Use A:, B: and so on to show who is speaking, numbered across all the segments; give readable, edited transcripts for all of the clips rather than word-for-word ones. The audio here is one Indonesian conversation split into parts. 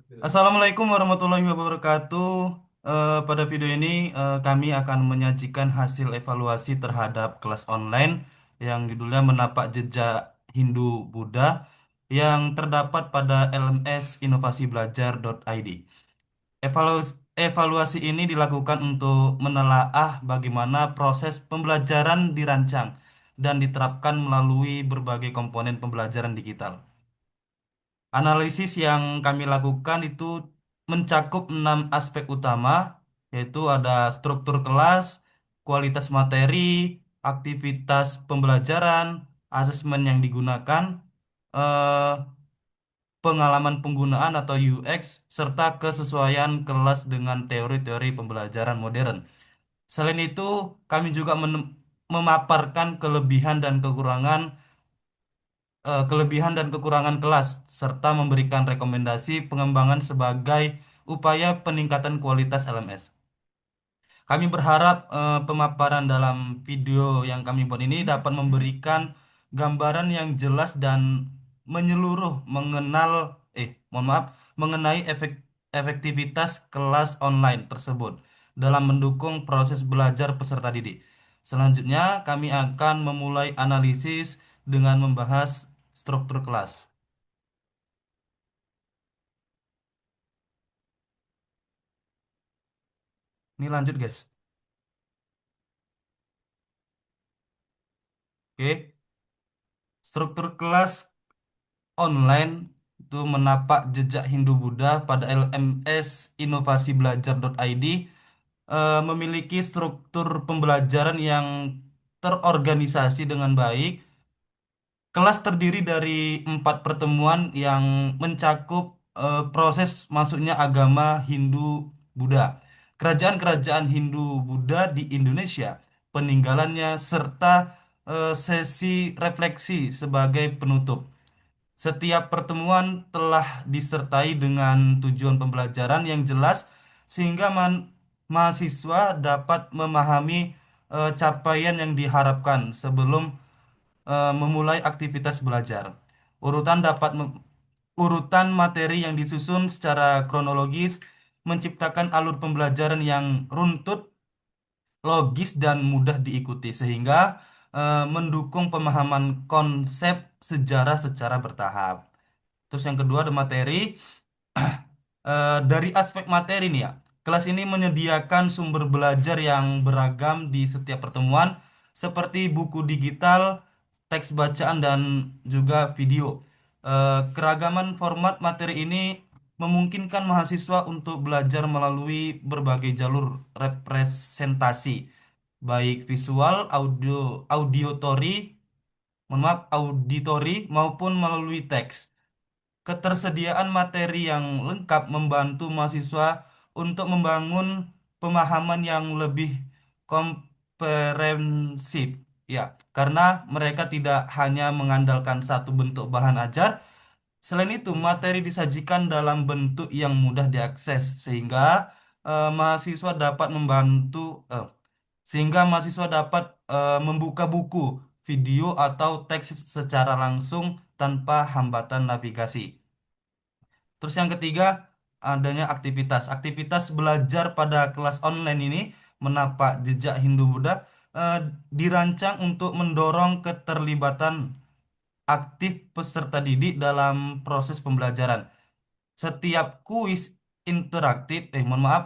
A: Assalamualaikum warahmatullahi wabarakatuh. Pada video ini kami akan menyajikan hasil evaluasi terhadap kelas online yang judulnya Menapak Jejak Hindu Buddha yang terdapat pada lmsinovasibelajar.id. Evaluasi ini dilakukan untuk menelaah bagaimana proses pembelajaran dirancang dan diterapkan melalui berbagai komponen pembelajaran digital. Analisis yang kami lakukan itu mencakup 6 aspek utama, yaitu ada struktur kelas, kualitas materi, aktivitas pembelajaran, asesmen yang digunakan, eh, pengalaman penggunaan atau UX, serta kesesuaian kelas dengan teori-teori pembelajaran modern. Selain itu, kami juga memaparkan kelebihan dan kekurangan kelas, serta memberikan rekomendasi pengembangan sebagai upaya peningkatan kualitas LMS. Kami berharap pemaparan dalam video yang kami buat ini dapat memberikan gambaran yang jelas dan menyeluruh mohon maaf, mengenai efektivitas kelas online tersebut dalam mendukung proses belajar peserta didik. Selanjutnya, kami akan memulai analisis dengan membahas struktur kelas. Ini lanjut, guys. Oke, struktur kelas online itu menapak jejak Hindu-Buddha pada lmsinovasibelajar.id memiliki struktur pembelajaran yang terorganisasi dengan baik. Kelas terdiri dari 4 pertemuan yang mencakup proses masuknya agama Hindu-Buddha, kerajaan-kerajaan Hindu-Buddha di Indonesia, peninggalannya, serta sesi refleksi sebagai penutup. Setiap pertemuan telah disertai dengan tujuan pembelajaran yang jelas sehingga mahasiswa dapat memahami capaian yang diharapkan sebelum memulai aktivitas belajar. Urutan dapat urutan materi yang disusun secara kronologis menciptakan alur pembelajaran yang runtut, logis dan mudah diikuti sehingga mendukung pemahaman konsep sejarah secara bertahap. Terus yang kedua ada materi. Dari aspek materi nih ya, kelas ini menyediakan sumber belajar yang beragam di setiap pertemuan, seperti buku digital, teks bacaan, dan juga video. Keragaman format materi ini memungkinkan mahasiswa untuk belajar melalui berbagai jalur representasi, baik visual, auditori maupun melalui teks. Ketersediaan materi yang lengkap membantu mahasiswa untuk membangun pemahaman yang lebih komprehensif. Ya, karena mereka tidak hanya mengandalkan satu bentuk bahan ajar. Selain itu, materi disajikan dalam bentuk yang mudah diakses mahasiswa dapat mahasiswa dapat membuka buku, video atau teks secara langsung tanpa hambatan navigasi. Terus yang ketiga, adanya aktivitas. Aktivitas belajar pada kelas online ini menapak jejak Hindu-Buddha eh, dirancang untuk mendorong keterlibatan aktif peserta didik dalam proses pembelajaran. Setiap kuis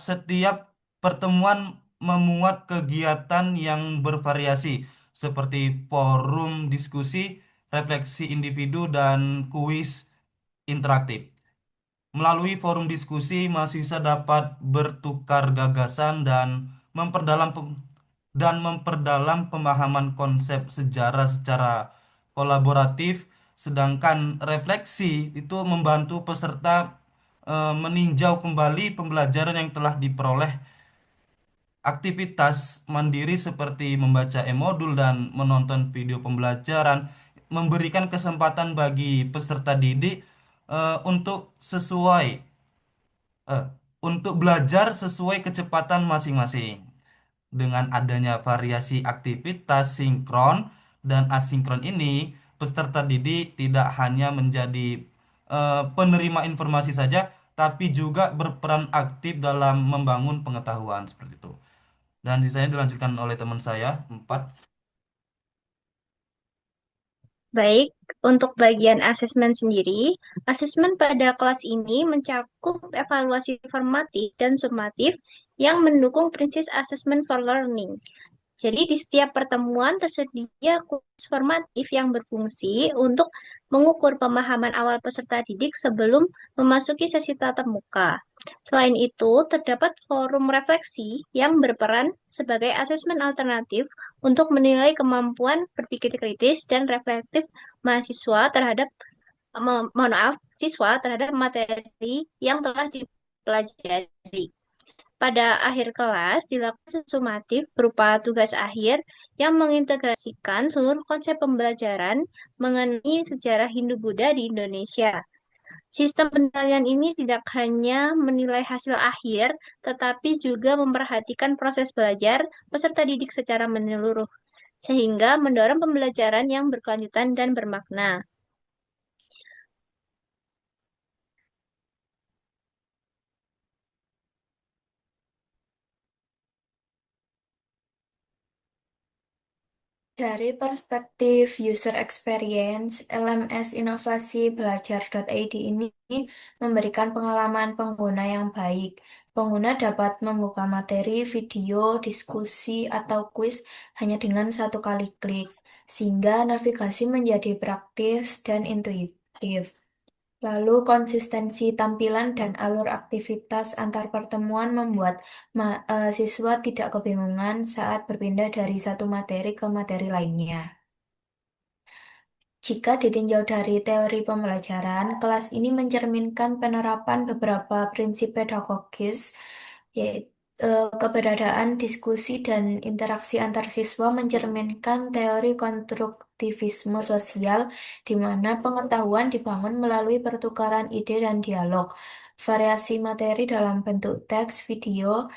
A: setiap pertemuan memuat kegiatan yang bervariasi seperti forum diskusi, refleksi individu, dan kuis interaktif. Melalui forum diskusi, mahasiswa dapat bertukar gagasan dan memperdalam pemahaman konsep sejarah secara kolaboratif, sedangkan refleksi itu membantu peserta meninjau kembali pembelajaran yang telah diperoleh. Aktivitas mandiri seperti membaca e-modul dan menonton video pembelajaran memberikan kesempatan bagi peserta didik untuk eh, belajar sesuai kecepatan masing-masing. Dengan adanya variasi aktivitas sinkron dan asinkron ini, peserta didik tidak hanya menjadi penerima informasi saja, tapi juga berperan aktif dalam membangun pengetahuan seperti itu. Dan sisanya dilanjutkan oleh teman saya, 4.
B: Baik, untuk bagian asesmen sendiri, asesmen pada kelas ini mencakup evaluasi formatif dan sumatif yang mendukung prinsip assessment for learning. Jadi di setiap pertemuan tersedia kuis formatif yang berfungsi untuk mengukur pemahaman awal peserta didik sebelum memasuki sesi tatap muka. Selain itu, terdapat forum refleksi yang berperan sebagai asesmen alternatif untuk menilai kemampuan berpikir kritis dan reflektif mahasiswa terhadap mohon maaf, siswa terhadap materi yang telah dipelajari. Pada akhir kelas, dilakukan sumatif berupa tugas akhir yang mengintegrasikan seluruh konsep pembelajaran mengenai sejarah Hindu-Buddha di Indonesia. Sistem penilaian ini tidak hanya menilai hasil akhir, tetapi juga memperhatikan proses belajar peserta didik secara menyeluruh, sehingga mendorong pembelajaran yang berkelanjutan dan bermakna.
C: Dari perspektif user experience, LMS Inovasi Belajar.id ini memberikan pengalaman pengguna yang baik. Pengguna dapat membuka materi, video, diskusi, atau kuis hanya dengan satu kali klik, sehingga navigasi menjadi praktis dan intuitif. Lalu konsistensi tampilan dan alur aktivitas antar pertemuan membuat siswa tidak kebingungan saat berpindah dari satu materi ke materi lainnya. Jika ditinjau dari teori pembelajaran, kelas ini mencerminkan penerapan beberapa prinsip pedagogis, yaitu keberadaan diskusi dan interaksi antar siswa mencerminkan teori konstruktivisme sosial, di mana pengetahuan dibangun melalui pertukaran ide dan dialog. Variasi materi dalam bentuk teks, video,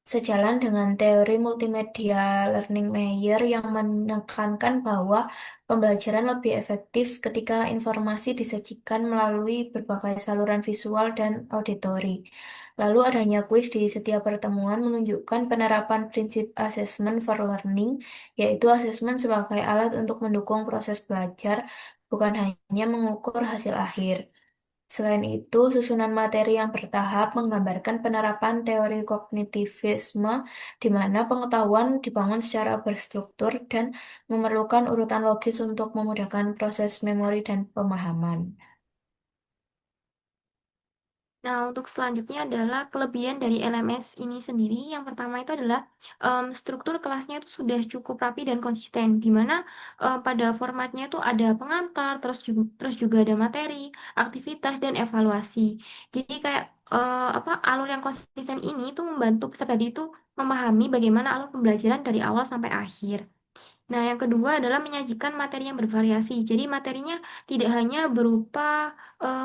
C: sejalan dengan teori multimedia learning Meyer yang menekankan bahwa pembelajaran lebih efektif ketika informasi disajikan melalui berbagai saluran visual dan auditori. Lalu adanya kuis di setiap pertemuan menunjukkan penerapan prinsip assessment for learning, yaitu asesmen sebagai alat untuk mendukung proses belajar, bukan hanya mengukur hasil akhir. Selain itu, susunan materi yang bertahap menggambarkan penerapan teori kognitivisme, di mana pengetahuan dibangun secara berstruktur dan memerlukan urutan logis untuk memudahkan proses memori dan pemahaman.
D: Nah, untuk selanjutnya adalah kelebihan dari LMS ini sendiri. Yang pertama itu adalah struktur kelasnya itu sudah cukup rapi dan konsisten, di mana pada formatnya itu ada pengantar, terus juga ada materi, aktivitas, dan evaluasi. Jadi kayak apa alur yang konsisten ini tuh membantu peserta didik itu memahami bagaimana alur pembelajaran dari awal sampai akhir. Nah, yang kedua adalah menyajikan materi yang bervariasi. Jadi materinya tidak hanya berupa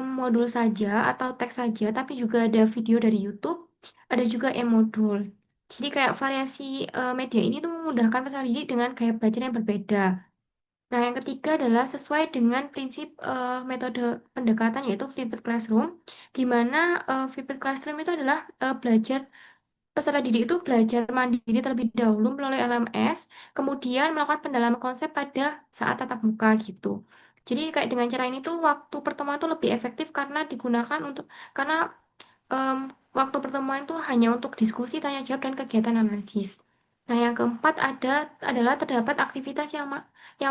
D: modul saja atau teks saja, tapi juga ada video dari YouTube, ada juga e-modul. Jadi kayak variasi media ini tuh memudahkan peserta didik dengan gaya belajar yang berbeda. Nah, yang ketiga adalah sesuai dengan prinsip metode pendekatan yaitu flipped classroom, di mana flipped classroom itu adalah belajar peserta didik itu belajar mandiri terlebih dahulu melalui LMS, kemudian melakukan pendalaman konsep pada saat tatap muka gitu. Jadi kayak dengan cara ini tuh waktu pertemuan tuh lebih efektif karena digunakan untuk karena em, waktu pertemuan itu hanya untuk diskusi, tanya jawab, dan kegiatan analisis. Nah, yang keempat adalah terdapat aktivitas yang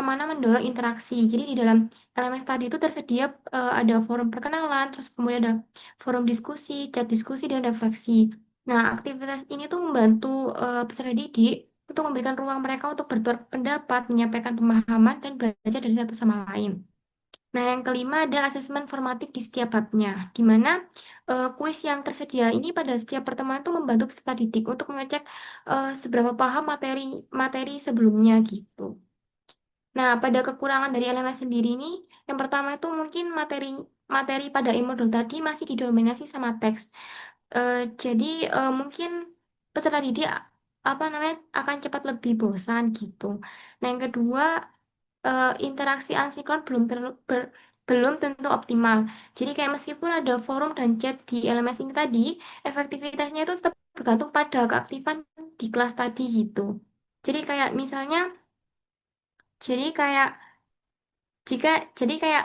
D: mana mendorong interaksi. Jadi di dalam LMS tadi itu tersedia ada forum perkenalan, terus kemudian ada forum diskusi, chat diskusi, dan refleksi. Nah, aktivitas ini tuh membantu peserta didik untuk memberikan ruang mereka untuk bertukar pendapat, menyampaikan pemahaman, dan belajar dari satu sama lain. Nah, yang kelima ada asesmen formatif di setiap babnya, di mana kuis yang tersedia ini pada setiap pertemuan itu membantu peserta didik untuk mengecek seberapa paham materi materi sebelumnya gitu. Nah, pada kekurangan dari LMS sendiri ini, yang pertama itu mungkin materi materi pada e-modul tadi masih didominasi sama teks. Jadi mungkin peserta didik apa namanya akan cepat lebih bosan gitu. Nah, yang kedua interaksi asinkron belum tentu optimal. Jadi kayak meskipun ada forum dan chat di LMS ini tadi, efektivitasnya itu tetap bergantung pada keaktifan di kelas tadi gitu. Jadi kayak misalnya, jadi kayak jika jadi kayak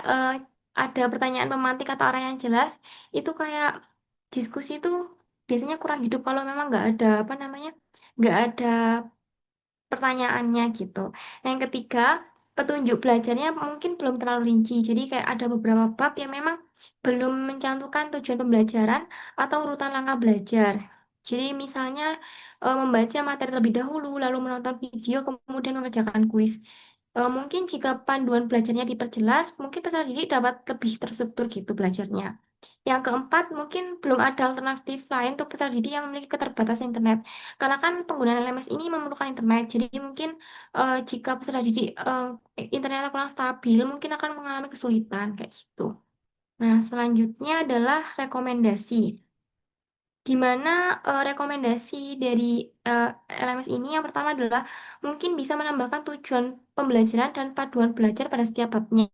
D: ada pertanyaan pemantik atau arah yang jelas, itu kayak diskusi itu biasanya kurang hidup kalau memang nggak ada apa namanya, nggak ada pertanyaannya gitu. Nah, yang ketiga, petunjuk belajarnya mungkin belum terlalu rinci. Jadi kayak ada beberapa bab yang memang belum mencantumkan tujuan pembelajaran atau urutan langkah belajar. Jadi misalnya membaca materi terlebih dahulu, lalu menonton video, kemudian mengerjakan kuis. Mungkin jika panduan belajarnya diperjelas, mungkin peserta didik dapat lebih terstruktur gitu belajarnya. Yang keempat, mungkin belum ada alternatif lain untuk peserta didik yang memiliki keterbatasan internet. Karena kan penggunaan LMS ini memerlukan internet, jadi mungkin jika peserta didik internetnya kurang stabil, mungkin akan mengalami kesulitan kayak gitu. Nah, selanjutnya adalah rekomendasi. Di mana rekomendasi dari LMS ini yang pertama adalah mungkin bisa menambahkan tujuan pembelajaran dan paduan belajar pada setiap babnya.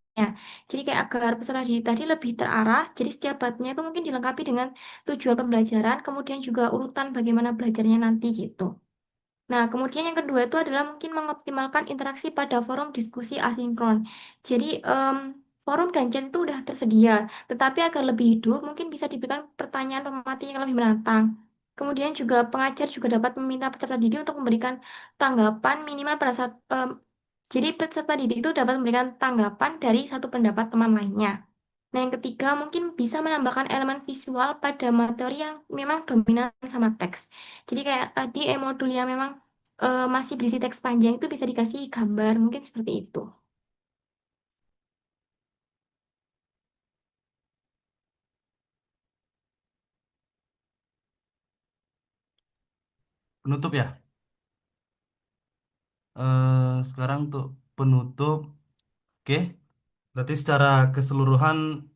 D: Jadi kayak agar peserta didik tadi lebih terarah, jadi setiap babnya itu mungkin dilengkapi dengan tujuan pembelajaran, kemudian juga urutan bagaimana belajarnya nanti gitu. Nah, kemudian yang kedua itu adalah mungkin mengoptimalkan interaksi pada forum diskusi asinkron. Jadi, forum dan chat itu udah tersedia, tetapi agar lebih hidup, mungkin bisa diberikan pertanyaan pemateri yang lebih menantang. Kemudian juga pengajar juga dapat meminta peserta didik untuk memberikan tanggapan minimal pada saat, jadi peserta didik itu dapat memberikan tanggapan dari satu pendapat teman lainnya. Nah, yang ketiga mungkin bisa menambahkan elemen visual pada materi yang memang dominan sama teks. Jadi kayak tadi modul yang memang masih berisi teks panjang itu bisa dikasih gambar, mungkin seperti itu.
A: Penutup ya. Sekarang untuk penutup, oke. Berarti secara keseluruhan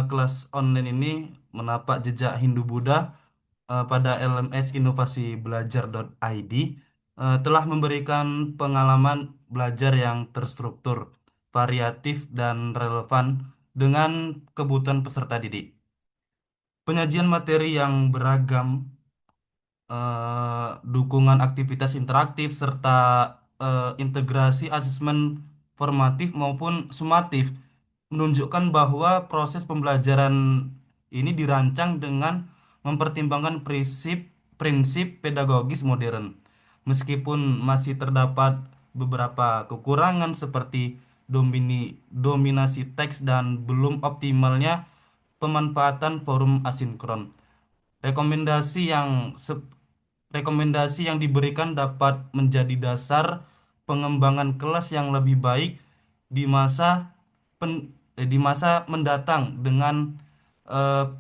A: kelas online ini menapak jejak Hindu-Buddha pada LMS Inovasi Belajar.id telah memberikan pengalaman belajar yang terstruktur, variatif, dan relevan dengan kebutuhan peserta didik. Penyajian materi yang beragam, dukungan aktivitas interaktif, serta integrasi asesmen formatif maupun sumatif menunjukkan bahwa proses pembelajaran ini dirancang dengan mempertimbangkan prinsip pedagogis modern. Meskipun masih terdapat beberapa kekurangan seperti dominasi teks dan belum optimalnya pemanfaatan forum asinkron. Rekomendasi yang rekomendasi yang diberikan dapat menjadi dasar pengembangan kelas yang lebih baik di di masa mendatang dengan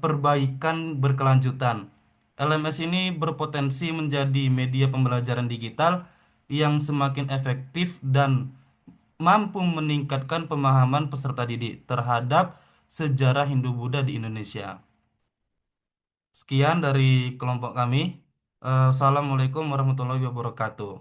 A: perbaikan berkelanjutan. LMS ini berpotensi menjadi media pembelajaran digital yang semakin efektif dan mampu meningkatkan pemahaman peserta didik terhadap sejarah Hindu-Buddha di Indonesia. Sekian dari kelompok kami. Assalamualaikum warahmatullahi wabarakatuh.